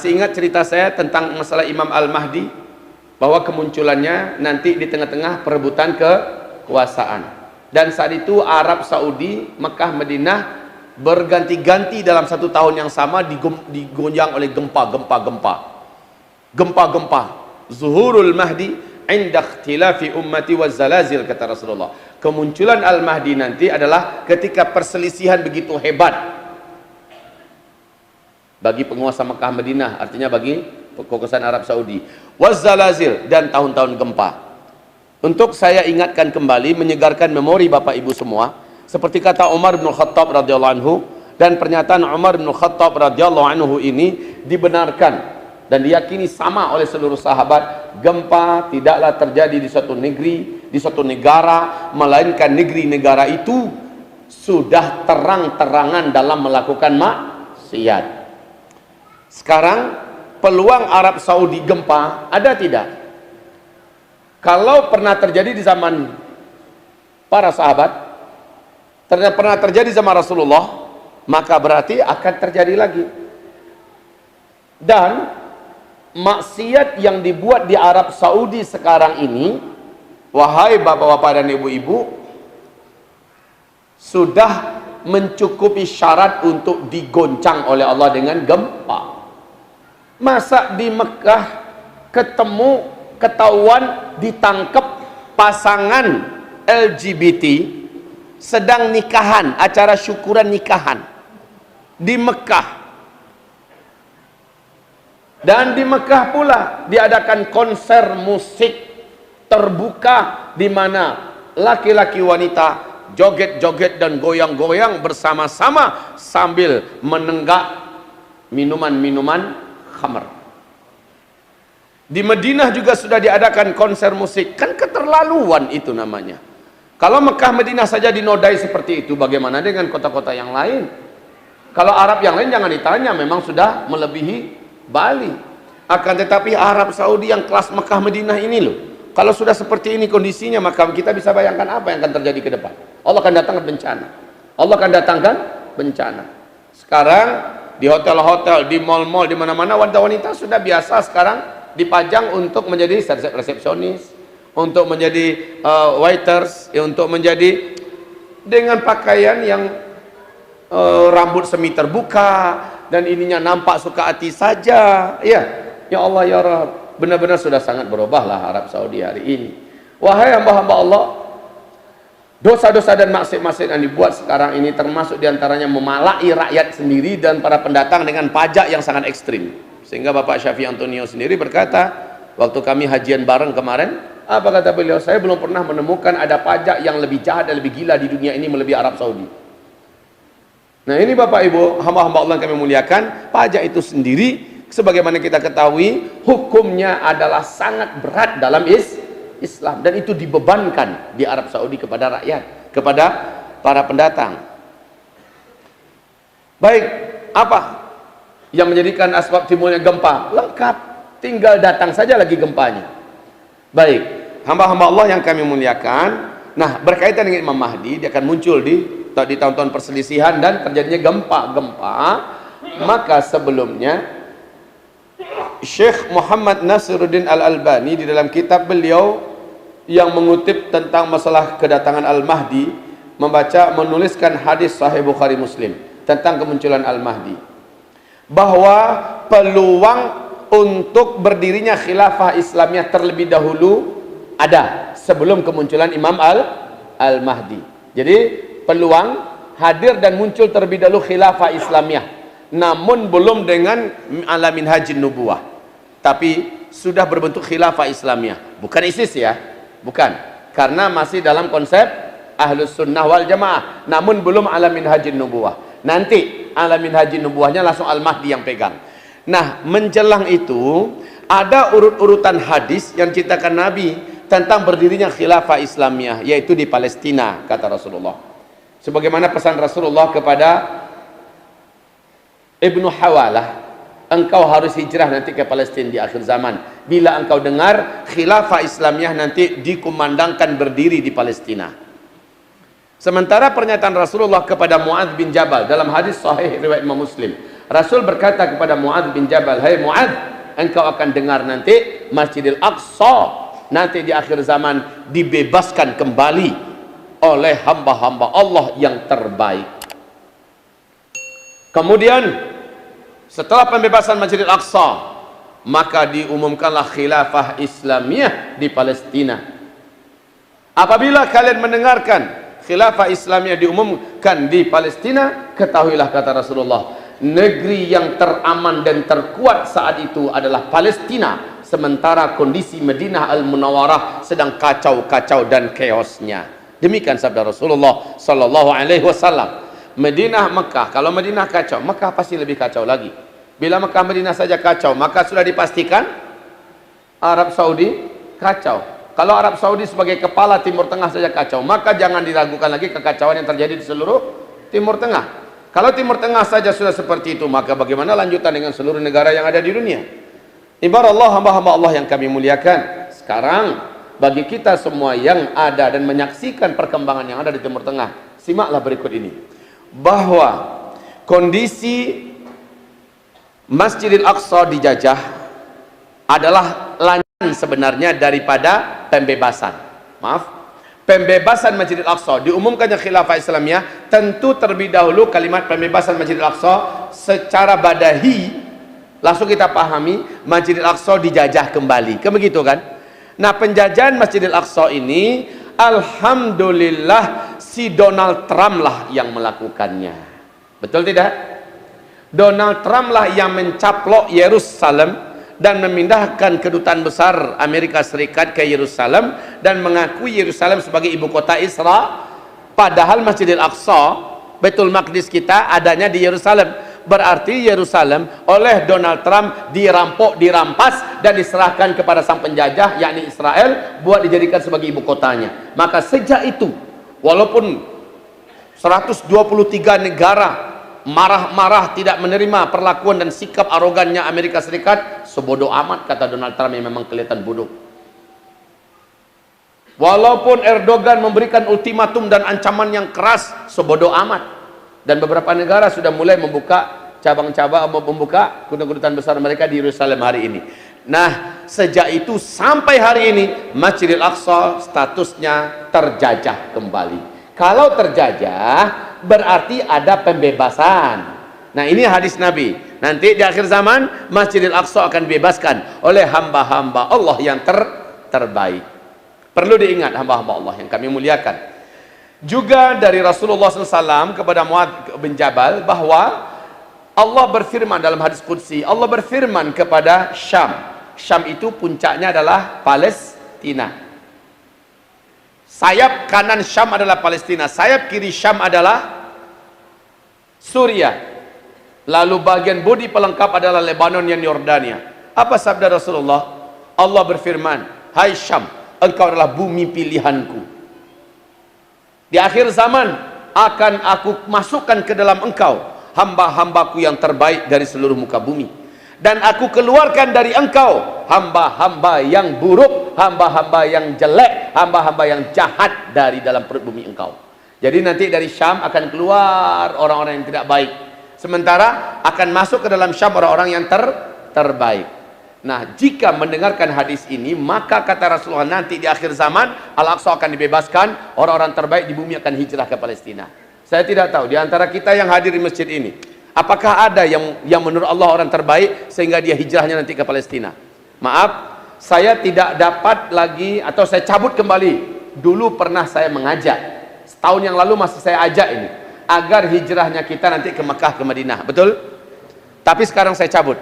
Masih ingat cerita saya tentang masalah Imam Al-Mahdi, bahwa kemunculannya nanti di tengah-tengah perebutan kekuasaan. Dan saat itu Arab Saudi, Mekah, Madinah berganti-ganti dalam satu tahun yang sama digoncang oleh gempa-gempa. Zuhurul Mahdi inda ikhtilafi ummati wa zalazil, kata Rasulullah. Kemunculan Al-Mahdi nanti adalah ketika perselisihan begitu hebat bagi penguasa Mekah, Madinah, artinya bagi kekuasaan Arab Saudi, wazalazil, dan tahun-tahun gempa. Untuk saya ingatkan kembali, menyegarkan memori Bapak Ibu semua, seperti kata Umar bin Khattab radhiyallahu anhu, dan pernyataan Umar bin Khattab radhiyallahu anhu ini dibenarkan dan diyakini sama oleh seluruh sahabat. Gempa tidaklah terjadi di suatu negeri, di suatu negara, melainkan negeri-negara itu sudah terang-terangan dalam melakukan maksiat. Sekarang peluang Arab Saudi gempa ada tidak? Kalau pernah terjadi di zaman para sahabat, pernah terjadi zaman Rasulullah, maka berarti akan terjadi lagi. Dan maksiat yang dibuat di Arab Saudi sekarang ini, wahai bapak-bapak dan ibu-ibu, sudah mencukupi syarat untuk digoncang oleh Allah dengan gempa. Masa di Mekah ketahuan ditangkap pasangan LGBT sedang nikahan, acara syukuran nikahan di Mekah. Dan di Mekah pula diadakan konser musik terbuka di mana laki-laki wanita joget-joget dan goyang-goyang bersama-sama sambil menenggak minuman-minuman khamr. Di Madinah juga sudah diadakan konser musik. Kan keterlaluan itu namanya. Kalau Mekah, Madinah saja dinodai seperti itu, bagaimana dengan kota-kota yang lain? Kalau Arab yang lain jangan ditanya, memang sudah melebihi Bali. Akan tetapi Arab Saudi yang kelas Mekah, Madinah ini loh, kalau sudah seperti ini kondisinya, maka kita bisa bayangkan apa yang akan terjadi ke depan. Allah akan datangkan bencana. Allah akan datangkan bencana. Sekarang di hotel-hotel, di mal-mal, di mana-mana wanita-wanita sudah biasa sekarang dipajang untuk menjadi resepsionis, untuk menjadi waiters, untuk menjadi dengan pakaian yang rambut semi terbuka dan ininya nampak suka hati saja. Ya Allah ya Rabb, benar-benar sudah sangat berubahlah Arab Saudi hari ini. Wahai hamba-hamba Allah, dosa-dosa dan maksiat-maksiat yang dibuat sekarang ini termasuk diantaranya memalai rakyat sendiri dan para pendatang dengan pajak yang sangat ekstrim. Sehingga Bapak Syafi'i Antonio sendiri berkata, waktu kami hajian bareng kemarin, apa kata beliau? Saya belum pernah menemukan ada pajak yang lebih jahat dan lebih gila di dunia ini melebihi Arab Saudi. Nah ini Bapak Ibu, hamba-hamba Allah yang kami muliakan, pajak itu sendiri, sebagaimana kita ketahui, hukumnya adalah sangat berat dalam Islam. Dan itu dibebankan di Arab Saudi kepada rakyat, kepada para pendatang. Baik, apa yang menjadikan asbab timbulnya gempa? Lengkap, tinggal datang saja lagi gempanya. Baik, hamba-hamba Allah yang kami muliakan, nah berkaitan dengan Imam Mahdi, dia akan muncul di tahun-tahun perselisihan dan terjadinya gempa-gempa. Maka sebelumnya Syekh Muhammad Nasiruddin Al-Albani di dalam kitab beliau yang mengutip tentang masalah kedatangan Al-Mahdi menuliskan hadis Sahih Bukhari Muslim tentang kemunculan Al-Mahdi, bahwa peluang untuk berdirinya khilafah Islamiyah terlebih dahulu ada sebelum kemunculan Imam Al-Mahdi. Jadi peluang hadir dan muncul terlebih dahulu khilafah Islamiyah, namun belum dengan ala minhajin nubuwah, tapi sudah berbentuk khilafah Islamiyah, bukan ISIS ya, bukan, karena masih dalam konsep Ahlus Sunnah wal Jamaah, namun belum ala minhajin nubuwah. Nanti ala minhajin nubuwahnya langsung Al-Mahdi yang pegang. Nah, menjelang itu ada urut-urutan hadis yang diceritakan Nabi tentang berdirinya khilafah Islamiyah, yaitu di Palestina, kata Rasulullah. Sebagaimana pesan Rasulullah kepada Ibnu Hawalah, engkau harus hijrah nanti ke Palestina di akhir zaman. Bila engkau dengar khilafah Islamiyah nanti dikumandangkan berdiri di Palestina. Sementara pernyataan Rasulullah kepada Muadz bin Jabal dalam hadis sahih riwayat Imam Muslim, Rasul berkata kepada Muadz bin Jabal, "Hai Muadz, engkau akan dengar nanti Masjidil Aqsa nanti di akhir zaman dibebaskan kembali oleh hamba-hamba Allah yang terbaik." Kemudian setelah pembebasan Masjidil Aqsa, maka diumumkanlah khilafah Islamiyah di Palestina. Apabila kalian mendengarkan khilafah Islamiyah diumumkan di Palestina, ketahuilah kata Rasulullah, negeri yang teraman dan terkuat saat itu adalah Palestina, sementara kondisi Madinah Al-Munawwarah sedang kacau-kacau dan chaosnya. Demikian sabda Rasulullah sallallahu alaihi wasallam. Madinah, Mekah, kalau Madinah kacau, Mekah pasti lebih kacau lagi. Bila Mekah Madinah saja kacau, maka sudah dipastikan Arab Saudi kacau. Kalau Arab Saudi sebagai kepala Timur Tengah saja kacau, maka jangan diragukan lagi kekacauan yang terjadi di seluruh Timur Tengah. Kalau Timur Tengah saja sudah seperti itu, maka bagaimana lanjutan dengan seluruh negara yang ada di dunia? Ibarat Allah, hamba-hamba Allah yang kami muliakan. Sekarang bagi kita semua yang ada dan menyaksikan perkembangan yang ada di Timur Tengah, simaklah berikut ini, bahwa kondisi Masjidil Aqsa dijajah adalah lanjutan sebenarnya daripada pembebasan. Pembebasan Masjidil Aqsa, diumumkannya khilafah Islamiyah, tentu terlebih dahulu kalimat pembebasan Masjidil Aqsa secara badahi langsung kita pahami Masjidil Aqsa dijajah kembali. Kan begitu kan? Nah, penjajahan Masjidil Aqsa ini alhamdulillah si Donald Trump lah yang melakukannya. Betul tidak? Donald Trump lah yang mencaplok Yerusalem dan memindahkan kedutaan besar Amerika Serikat ke Yerusalem dan mengakui Yerusalem sebagai ibu kota Israel, padahal Masjidil Aqsa, Baitul Maqdis kita adanya di Yerusalem. Berarti Yerusalem oleh Donald Trump dirampok, dirampas dan diserahkan kepada sang penjajah yakni Israel buat dijadikan sebagai ibu kotanya. Maka sejak itu, walaupun 123 negara marah-marah tidak menerima perlakuan dan sikap arogannya Amerika Serikat, sebodoh amat kata Donald Trump yang memang kelihatan bodoh. Walaupun Erdogan memberikan ultimatum dan ancaman yang keras, sebodoh amat. Dan beberapa negara sudah mulai membuka cabang-cabang, membuka kedutaan besar mereka di Yerusalem hari ini. Nah, sejak itu sampai hari ini Masjidil Aqsa statusnya terjajah kembali. Kalau terjajah berarti ada pembebasan. Nah, ini hadis Nabi. Nanti di akhir zaman Masjidil Aqsa akan dibebaskan oleh hamba-hamba Allah yang terbaik. Perlu diingat hamba-hamba Allah yang kami muliakan. Juga dari Rasulullah SAW kepada Muadz bin Jabal bahwa Allah berfirman dalam hadis qudsi, Allah berfirman kepada Syam. Syam itu puncaknya adalah Palestina. Sayap kanan Syam adalah Palestina, sayap kiri Syam adalah Suriah. Lalu bagian bodi pelengkap adalah Lebanon dan Yordania. Apa sabda Rasulullah? Allah berfirman, "Hai Syam, engkau adalah bumi pilihanku. Di akhir zaman akan aku masukkan ke dalam engkau hamba-hambaku yang terbaik dari seluruh muka bumi. Dan aku keluarkan dari engkau hamba-hamba yang buruk, hamba-hamba yang jelek, hamba-hamba yang jahat dari dalam perut bumi engkau." Jadi nanti dari Syam akan keluar orang-orang yang tidak baik. Sementara akan masuk ke dalam Syam orang-orang yang terbaik. Nah, jika mendengarkan hadis ini, maka kata Rasulullah nanti di akhir zaman Al-Aqsa akan dibebaskan, orang-orang terbaik di bumi akan hijrah ke Palestina. Saya tidak tahu di antara kita yang hadir di masjid ini, apakah ada yang menurut Allah orang terbaik sehingga dia hijrahnya nanti ke Palestina? Maaf, saya tidak dapat lagi, atau saya cabut kembali. Dulu pernah saya mengajak, setahun yang lalu masih saya ajak ini, agar hijrahnya kita nanti ke Mekah, ke Madinah. Betul? Tapi sekarang saya cabut.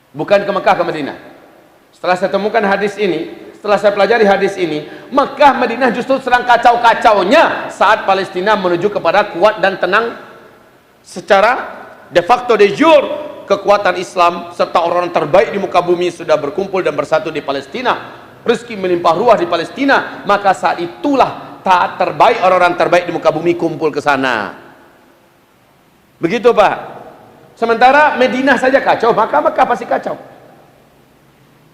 Bukan ke Mekah, ke Madinah. Setelah saya temukan hadis ini, setelah saya pelajari hadis ini, Mekah, Madinah justru sedang kacau-kacaunya saat Palestina menuju kepada kuat dan tenang secara de facto, de jure. Kekuatan Islam serta orang-orang terbaik di muka bumi sudah berkumpul dan bersatu di Palestina. Rezeki melimpah ruah di Palestina. Maka saat itulah taat terbaik, orang-orang terbaik di muka bumi kumpul ke sana. Begitu Pak. Sementara Madinah saja kacau, maka Mekah pasti kacau.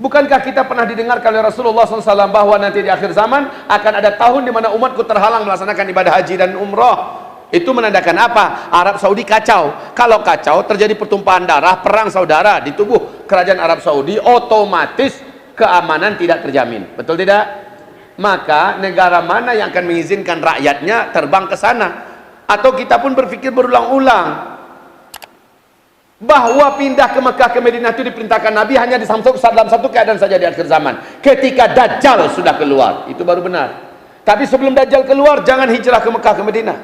Bukankah kita pernah didengarkan oleh Rasulullah SAW bahwa nanti di akhir zaman akan ada tahun di mana umatku terhalang melaksanakan ibadah haji dan umrah? Itu menandakan apa? Arab Saudi kacau. Kalau kacau, terjadi pertumpahan darah, perang saudara di tubuh kerajaan Arab Saudi, otomatis keamanan tidak terjamin. Betul tidak? Maka negara mana yang akan mengizinkan rakyatnya terbang ke sana? Atau kita pun berpikir berulang-ulang bahwa pindah ke Mekah ke Madinah itu diperintahkan Nabi hanya dalam satu keadaan saja di akhir zaman, ketika Dajjal sudah keluar. Itu baru benar. Tapi sebelum Dajjal keluar, jangan hijrah ke Mekah ke Madinah,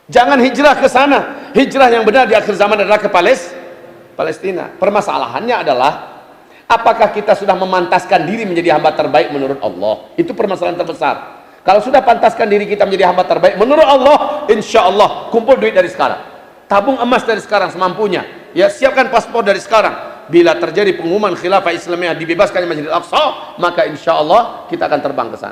jangan hijrah ke sana. Hijrah yang benar di akhir zaman adalah ke Palestina. Permasalahannya adalah apakah kita sudah memantaskan diri menjadi hamba terbaik menurut Allah? Itu permasalahan terbesar. Kalau sudah pantaskan diri kita menjadi hamba terbaik menurut Allah, insya Allah kumpul duit dari sekarang, tabung emas dari sekarang semampunya, ya siapkan paspor dari sekarang. Bila terjadi pengumuman khilafah Islamiyah dibebaskan Masjidil Aqsa, maka insya Allah kita akan terbang ke sana.